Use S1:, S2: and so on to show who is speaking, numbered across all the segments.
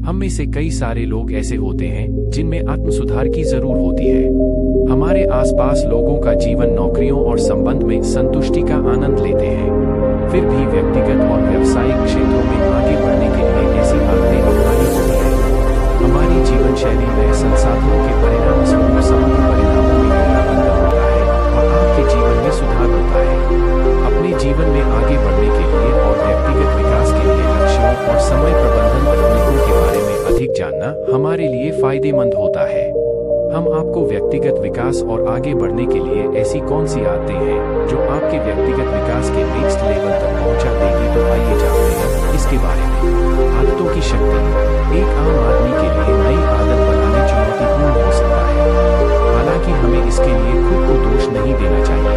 S1: हम में से कई सारे लोग ऐसे होते हैं जिनमें आत्म सुधार की जरूर होती है। हमारे आसपास लोगों का जीवन नौकरियों और संबंध में संतुष्टि का आनंद लेते हैं, फिर भी व्यक्तिगत और व्यावसायिक क्षेत्रों में आगे बढ़ने के लिए ऐसी आदतें अपनानी होती है। हमारी जीवन शैली में संसाधनों के परिणाम स्वरूप समग्र परिणामों में गहरा अंतर होता है और आपके जीवन में सुधार होता है। अपने जीवन में आगे बढ़ने के लिए और व्यक्तिगत विकास के लिए लक्ष्यों और समय प्रबंधन तकनीकों के बारे में अधिक जानना हमारे लिए फायदेमंद होता है। हम आपको व्यक्तिगत विकास और आगे बढ़ने के लिए ऐसी कौन सी आदतें हैं जो आपके व्यक्तिगत विकास के नेक्स्ट लेवल तक पहुंचा देगी, तो आइए जानते हैं इसके बारे में। आदतों की शक्ति। एक आम आदमी के लिए नई आदत बनाना चुनौतीपूर्ण हो सकता है, हालांकि हमें इसके लिए खुद को दोष नहीं देना चाहिए।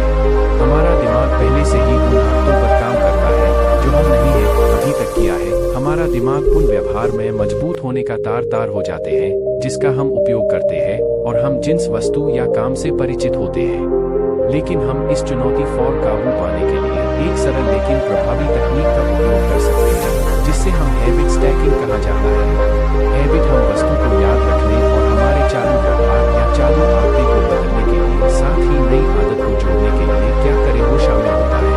S1: हमारा दिमाग पहले से ही उन आदतों पर काम करता है जो हम नहीं है अभी तक किया है। हमारा दिमाग उन व्यवहार में मजबूत होने का तार हो जाते हैं जिसका हम उपयोग करते हैं और हम जिस वस्तु या काम से परिचित होते हैं। लेकिन हम इस चुनौती पर काबू पाने के लिए एक सरल लेकिन प्रभावी तकनीक का उपयोग कर सकते हैं, जिससे हम हैबिट स्टैकिंग कहा जाता है। हैबिट हम वस्तु को याद रखने और हमारे चालू व्यवहार या चालू आदतें को बदलने के लिए, साथ ही नई आदत को जोड़ने के लिए क्या करें वो शामिल होता है।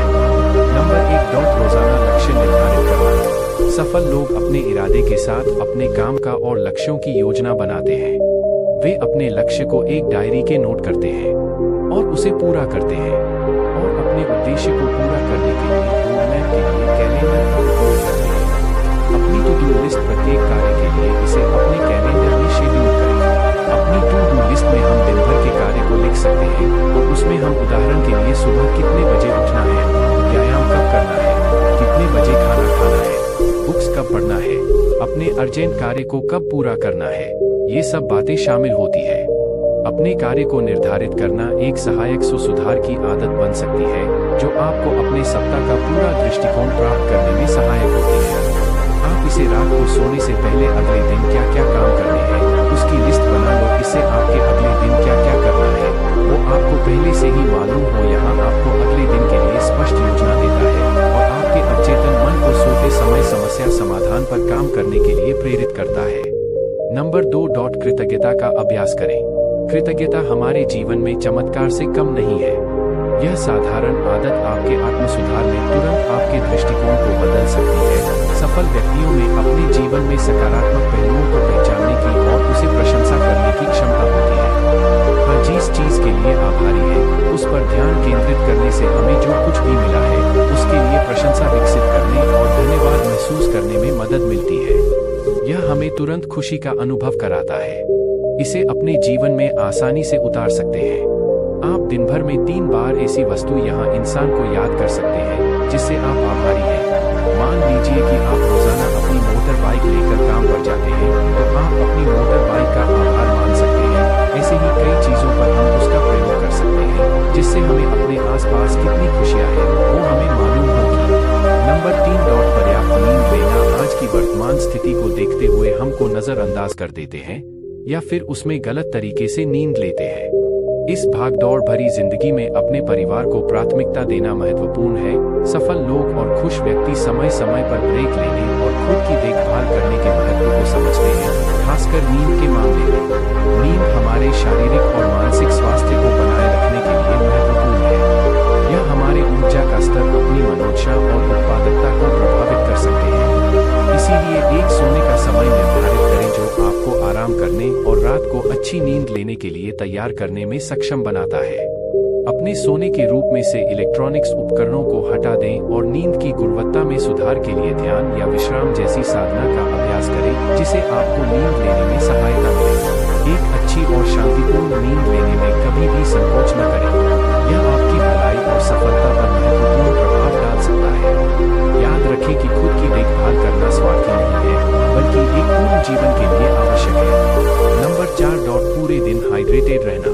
S1: नंबर 1, रोजाना लक्ष्य निर्धारित करना। सफल लोग अपने इरादे के साथ अपने काम का और लक्ष्यों की योजना बनाते हैं। वे अपने लक्ष्य को एक डायरी के नोट करते हैं और उसे पूरा करते हैं, और अपने उद्देश्य को पूरा करने के लिए रोडमैप के लिए कैलेंडर का उपयोग करते हैं। अपनी टू डू लिस्ट। प्रत्येक कार्य के लिए इसे अपने कैलेंडर में शेड्यूल करें। अपनी टू डू लिस्ट में हम दिन भर के कार्य को लिख सकते हैं और उसमें हम उदाहरण के लिए सुबह कितने बजे उठना है, व्यायाम कब करना है, कितने बजे खाना खाना है, बुक्स कब पढ़ना है, अपने अर्जेंट कार्य को कब पूरा करना है, ये सब बातें शामिल होती है। अपने कार्य को निर्धारित करना एक सहायक सुधार की आदत बन सकती है जो आपको अपने सप्ताह का पूरा दृष्टिकोण प्राप्त करने में सहायक होती है। आप इसे रात को सोने से पहले अगले दिन क्या क्या काम करने हैं उसकी लिस्ट बना लो। इससे आपके अगले दिन क्या क्या करना है वो आपको पहले से ही मालूम हो। यहाँ आपको अगले दिन के लिए स्पष्ट योजना देता है और आपके अवचेतन मन को सोते समय समस्या समाधान पर काम करने के लिए प्रेरित करता है। नंबर 2, कृतज्ञता का अभ्यास करें। कृतज्ञता हमारे जीवन में चमत्कार से कम नहीं है। यह साधारण आदत आपके आत्म सुधार में तुरंत आपके दृष्टिकोण को बदल सकती है। सफल व्यक्तियों में अपने जीवन में सकारात्मक पहलुओं को पहचानने की और उसे प्रशंसा करने की क्षमता होती है। हाँ, जिस चीज के लिए आभारी है उस पर ध्यान केंद्रित करने से हमें जो कुछ भी मिला है उसके लिए प्रशंसा विकसित करने और धन्यवाद महसूस करने में मदद मिलती है। यह हमें तुरंत खुशी का अनुभव कराता है। इसे अपने जीवन में आसानी से उतार सकते हैं। आप दिन भर में 3 बार ऐसी वस्तु यहाँ इंसान को याद कर सकते हैं जिससे आप आभारी हैं। मान लीजिए कि आप रोजाना अपनी मोटर बाइक लेकर काम पर जाते हैं, तो आप अपनी मोटर बाइक का आभार मान सकते हैं। ऐसे ही कई चीजों पर हम उसका प्रयोग कर सकते हैं जिससे हमें अपने आसपास कितनी खुशियाँ हैं वो हमें मालूम होगी। नंबर 3, पर्याप्त नींद लेना। आज की वर्तमान स्थिति को देखते हुए हमको नजरअंदाज कर देते हैं या फिर उसमें गलत तरीके से नींद लेते हैं। इस भागदौड़ भरी जिंदगी में अपने परिवार को प्राथमिकता देना महत्वपूर्ण है। सफल लोग और खुश व्यक्ति समय समय पर ब्रेक लेने और खुद की देखभाल करने के महत्व को समझते हैं, खासकर नींद के मामले में। नींद हमारे शारीरिक और मानसिक स्वास्थ्य को बनाए रखने के लिए महत्वपूर्ण है। यह हमारे ऊर्जा का स्तर, अपनी मनोदशा और उत्पादकता को प्रभावित कर सकते हैं। इसीलिए एक सोने का समय निर्धारित करें जो आपको आराम करने और रात को अच्छी नींद लेने के लिए तैयार करने में सक्षम बनाता है। अपने सोने के रूप में से इलेक्ट्रॉनिक्स उपकरणों को हटा दें और नींद की गुणवत्ता में सुधार के लिए ध्यान या विश्राम जैसी साधना का अभ्यास करें जिसे आपको नींद लेने में सहायता मिले। एक अच्छी और शांतिपूर्ण नींद लेने में कभी भी संकोच न करें। यह आपकी भलाई और सफलता पर महत्वपूर्ण प्रभाव डाल सकता है। याद रखें कि खुद की देखभाल करना स्वार्थी नहीं है, बल्कि एक पूर्ण जीवन के लिए आवश्यक है। नंबर 4, पूरे दिन हाइड्रेटेड रहना।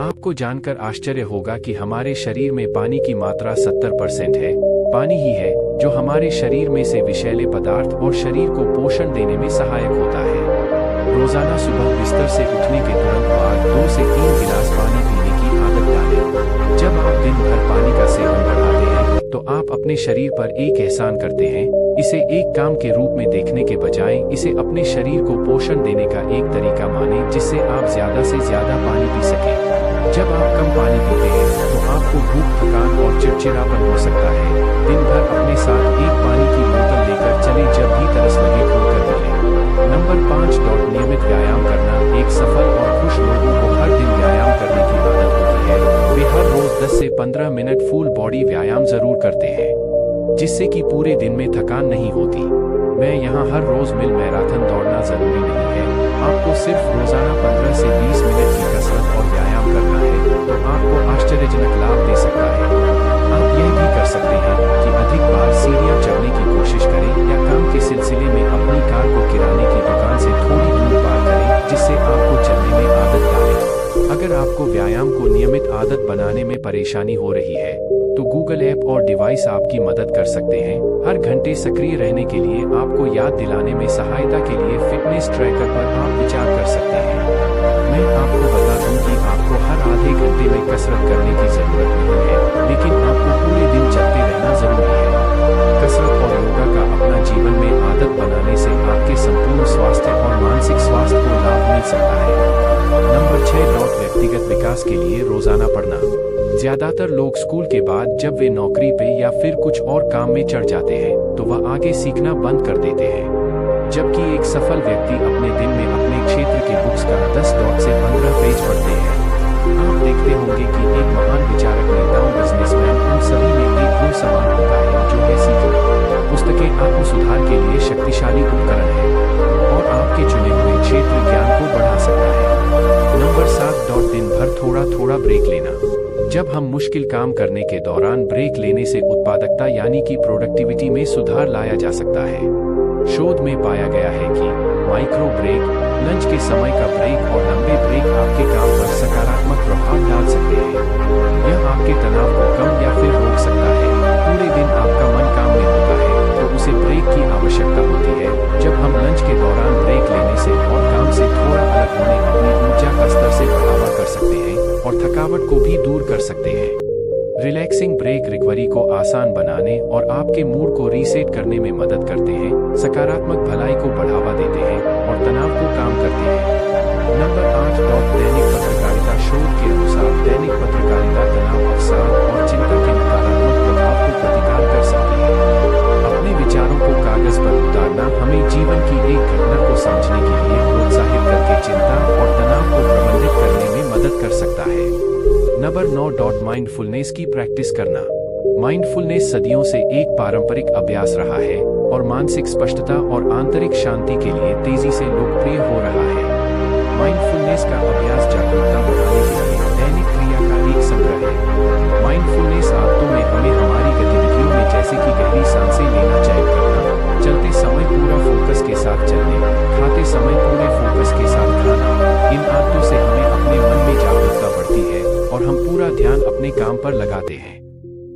S1: आपको जानकर आश्चर्य होगा कि हमारे शरीर में पानी की मात्रा 70% है। पानी ही है जो हमारे शरीर में से विषैले पदार्थ और शरीर को पोषण देने में सहायक होता है। रोजाना सुबह बिस्तर से उठने के तुरंत बाद 2 से 3 गिलास पानी पीने की आदत डालें। जब आप दिन भर पानी का सेवन बढ़ाते हैं तो तो आप अपने शरीर पर एक एहसान करते हैं। इसे एक काम के रूप में देखने के बजाय इसे अपने शरीर को पोषण देने का एक तरीका माने, जिससे आप ज्यादा से ज्यादा पानी पी सकें। जब आप कम पानी पीते हैं तो आपको भूख, थकान और चिड़चिड़ापन हो सकता है। दिन भर अपने साथ एक पानी की बोतल लेकर चले, जब भी तरस लगे खोलकर पी लें। नंबर 5, नियमित व्यायाम करना। एक सफल और खुश लोगों को हर दिन व्यायाम करने की आदत होती है। वे हर रोज 10 से 15 मिनट फुल बॉडी व्यायाम जरूर करते हैं, जिससे कि पूरे दिन में थकान नहीं होती। मैं यहाँ हर रोज मिल मैराथन दौड़ना जरूरी नहीं है। आपको सिर्फ रोजाना 15 से 20 मिनट की कसरत और व्यायाम करना है, तो आपको आश्चर्यजनक लाभ दे सकता है। आप यह भी कर सकते हैं कि अधिक बार सीढ़ियां चढ़ने की कोशिश करें, या काम के सिलसिले में अपनी कार को किराने की दुकान से थोड़ी दूर पार करें, जिससे आपको चलने में आदत डालें। अगर आपको व्यायाम को नियमित आदत बनाने में परेशानी हो रही है, तो गूगल ऐप और डिवाइस आपकी मदद कर सकते हैं। हर घंटे सक्रिय रहने के लिए आपको याद दिलाने में सहायता के लिए फिटनेस ट्रैकर पर आप विचार कर सकते हैं। मैं आपको बता दूं कि आपको हर आधे घंटे में कसरत करने की जरूरत नहीं है, लेकिन आपको पूरे दिन चलते रहना जरूरी है। कसरत और योगा का अपना जीवन में आदत बनाने से आपके संपूर्ण स्वास्थ्य और मानसिक स्वास्थ्य को लाभ मिल सकता है। नंबर 6, व्यक्तिगत विकास के लिए रोजाना पढ़ना। ज्यादातर लोग स्कूल के बाद जब वे नौकरी पे या फिर कुछ और काम में चढ़ जाते हैं, तो वह आगे सीखना बंद कर देते हैं। जबकि एक सफल व्यक्ति अपने दिन में अपने क्षेत्र के बुक्स का 10 से 15 पेज पढ़ते हैं। आप देखते होंगे कि एक महान विचारक, नेताओं, बिजनेसमैन, उन सभी में एक गुण समान होता है, जो है सीखना। पुस्तकें आत्म सुधार के लिए शक्तिशाली उपकरण है और आपके चुने हुए क्षेत्र ज्ञान को बढ़ा सकता है। नंबर 7, दिन भर थोड़ा थोड़ा ब्रेक लेना। जब हम मुश्किल काम करने के दौरान ब्रेक लेने से उत्पादकता यानी कि प्रोडक्टिविटी में सुधार लाया जा सकता है। शोध में पाया गया है कि माइक्रो ब्रेक, लंच के समय का ब्रेक और लंबे ब्रेक आपके काम पर सकारात्मक प्रभाव डाल सकते हैं। यह आपके तनाव को कम या फिर रोक सकता है। पूरे दिन आपका मन काम में होता है, तो उसे ब्रेक की आवश्यकता होती है। जब हम लंच के दौरान ब्रेक लेने से और काम से थोड़ा अलग होने अपनी ऊर्जा का स्तर से बढ़ावा कर सकते हैं और थकावट को भी दूर कर सकते हैं। रिलैक्सिंग ब्रेक रिकवरी को आसान बनाने और आपके मूड को रीसेट करने में मदद करते हैं, सकारात्मक भलाई को बढ़ावा देते हैं और तनाव को कम करते हैं। नंबर 8, दैनिक पत्रकारिता। शोध के अनुसार दैनिक पत्रकारिता तनाव, अवसाद और चिंता के नकारात्मक प्रभाव को प्रतिकार कर सकती है। अपने विचारों को कागज पर उतारना हमें जीवन की एक घटना को समझने के लिए प्रोत्साहित करके चिंता और तनाव को प्रबंधित करने में मदद कर सकता है। नंबर 9, माइंडफुलनेस की प्रैक्टिस करना। माइंडफुलनेस सदियों से एक पारंपरिक अभ्यास रहा है और मानसिक स्पष्टता और आंतरिक शांति के लिए तेजी से लोकप्रिय हो रहा है। माइंडफुलनेस का अभ्यास जागरूकता बढ़ाने के लिए दैनिक क्रिया का एक संग्रह है। माइंडफुलनेस आदतों में हमें हमारी गतिविधियों में, जैसे कि गहरी सांसें लेना, चयन करना, चलते समय पूरा फोकस के साथ चलने, खाते समय पूरे फोकस के साथ खाना, इन आदतों से हमें अपने मन में जागरूकता बढ़ती है और हम पूरा ध्यान अपने काम पर लगाते हैं।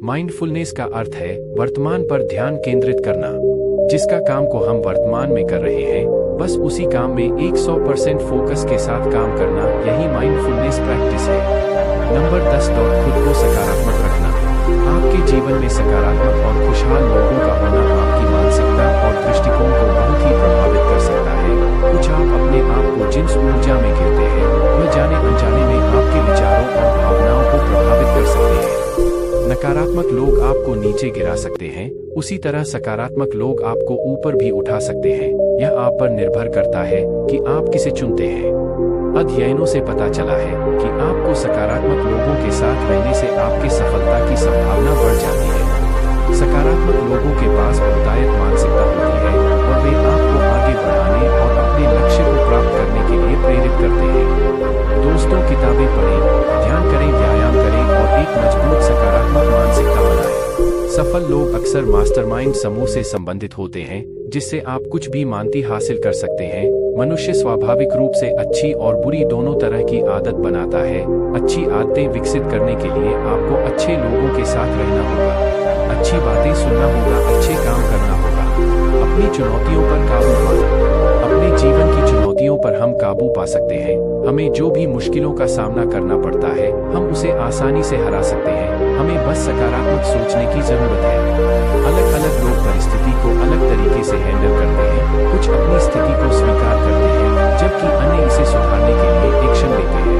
S1: माइंडफुलनेस का अर्थ है वर्तमान पर ध्यान केंद्रित करना। जिसका काम को हम वर्तमान में कर रहे हैं, बस उसी काम में 100% फोकस के साथ काम करना, यही माइंडफुलनेस प्रैक्टिस है। नंबर 10, खुद को सकारात्मक रखना। आपके जीवन में सकारात्मक और खुशहाल लोगों का होना आपकी मानसिकता और दृष्टिकोण को बहुत ही प्रभावित कर सकता है। कुछ आप अपने आप को जिस ऊर्जा में गिरते हैं, वह जाने अनजाने में आपके विचारों और भावनाओं को प्रभावित कर सकते हैं। नकारात्मक लोग आपको नीचे गिरा सकते हैं, उसी तरह सकारात्मक लोग आपको ऊपर भी उठा सकते हैं। यह आप पर निर्भर करता है कि आप किसे चुनते हैं। अध्ययनों से पता चला है कि आपको सकारात्मक लोगों के साथ रहने से आपकी सफलता की संभावना बढ़ जाती है। सकारात्मक लोगों के पास बहुतायत मानसिकता होती है और वे आपको आगे बढ़ाने और अपने लक्ष्य को प्राप्त करने के लिए प्रेरित करते हैं। दोस्तों, किताबें पढ़ें, ध्यान करें, व्यायाम करें और एक मजबूत सकारात्मक मानसिकता बनाएं। सफल लोग अक्सर मास्टरमाइंड समूह से संबंधित होते हैं, जिससे आप कुछ भी मानती हासिल कर सकते हैं। मनुष्य स्वाभाविक रूप से अच्छी और बुरी दोनों तरह की आदत बनाता है। अच्छी आदतें विकसित करने के लिए आपको अच्छे लोगों के साथ रहना होगा, अच्छी बातें सुनना होगा, अच्छे काम करना होगा। अपनी चुनौतियों पर काबू पाना। अपने जीवन की चुनौतियों पर हम काबू पा सकते हैं। हमें जो भी मुश्किलों का सामना करना पड़ता है, हम उसे आसानी से हरा सकते हैं। हमें बस सकारात्मक सोचने की जरूरत है। अलग अलग लोग परिस्थिति को अलग तरीके से हैंडल करते हैं। कुछ अपनी स्थिति को स्वीकार करते हैं, जबकि अन्य इसे सुधारने के लिए एक्शन लेते हैं।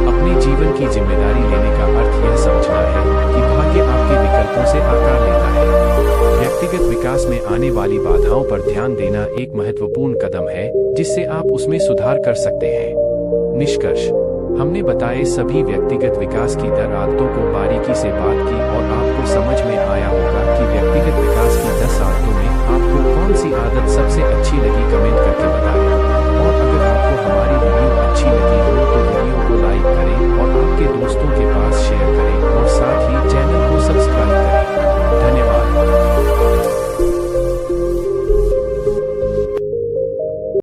S1: अपने जीवन की जिम्मेदारी लेने का अर्थ यह समझना है कि भाग्य आपके विकल्पों से आकार लेता है। व्यक्तिगत विकास में आने वाली बाधाओं पर ध्यान देना एक महत्वपूर्ण कदम है, जिससे आप उसमें सुधार कर सकते हैं। निष्कर्ष, हमने बताए सभी व्यक्तिगत विकास की 10 आदतों को बारीकी से बात की और आपको समझ में आया होगा कि व्यक्तिगत विकास की 10 आदतों में आपको कौन सी आदत सबसे अच्छी लगी। कमेंट करके बताएं। और अगर आपको हमारी वीडियो अच्छी लगी हो तो